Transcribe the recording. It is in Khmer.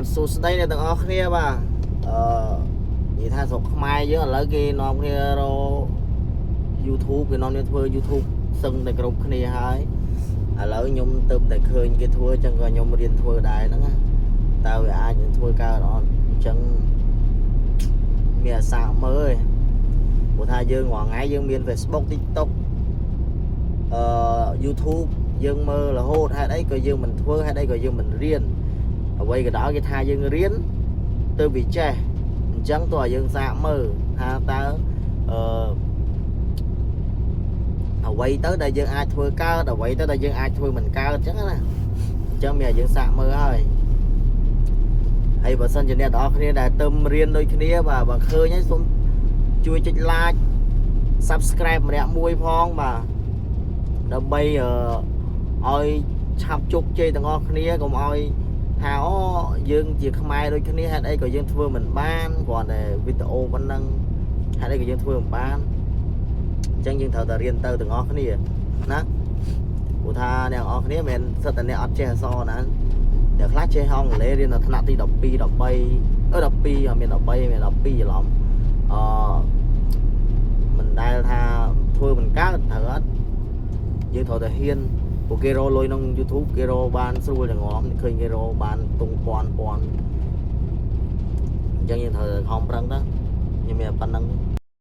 បាទសួស្តីអ្នកទាំងអស់គ្នាបាទនិយាយថាស្រុកខ្មែរយើងឥឡូវគេនាំគ្នារក YouTube គេនាំគ្នាធ្វើ YouTube សឹងតែគ្រប់គ្នាហើយឥឡូវខ្ញុំទៅតែឃើញគេធ្វើអញ្ចឹងក៏ខ្ញុំរៀនធ្វើដែរហ្នឹងណាតើវាអាចធ្វើកើតអត់អញ្ចឹងមានអាសាមើលព្រោះថាយើងរាល់ថ្ងៃយើងមាន Facebook TikTok YouTube យើងមើលរហូតហេតុអីក៏យើងមិនធ្វើហេតុអីក៏យើងមិនរៀនអ្វីក៏ដោយគេថាយើងរៀនទៅវាចេះអញ្ចឹងតើយើងសាកមើលថាតើអ្វីទៅដែលយើងអាចធ្វើកើតអ្វីទៅដែលយើងអាចធ្វើមិនកើតអញ្ចឹងណាអញ្ចឹងមានឲ្យយើងសាកមើលហើយបើសិនជាអ្នកទាំងអស់គ្នាដែលទៅរៀនដូចគ្នាបាទបើឃើញហើយសូមជួយចុច like subscribe ម្នាក់មួយផងបាទដើម្បីឲ្យឆាប់ជោគជ័យទាំងអស់គ្នាកុំឲ្យថាអូយើងជាខ្មែរដូចគ្នាហេតុអីក៏យើងធ្វើមិនបានគ្រាន់តែវីដេអូប៉ុណ្ណឹងហេតុអីក៏យើងធ្វើមិនបានអញ្ចឹងយើងត្រូវតែរៀនទៅទាំងអស់គ្នាណាព្រោះថាអ្នកទាំងអស់គ្នាមិនសិតតែអ្នកអត់ចេះអក្សរណាអ្នកខ្លះចេះអង់គ្លេសរៀននៅថ្នាក់ទី12 13 12មាន13មាន12ច្រឡំមិនដែលថាធ្វើមិនកើតត្រូវអត់យើងត្រូវតែហ៊ានពួកគេរកលុយក្នុង YouTube គេរកបានស្រួលទាំងងំឃើញគេរកបានតុងពាន់អញ្ចឹងយើងត្រូវខំប្រឹងទៅខ្ញុំមានប៉ុណ្្នឹង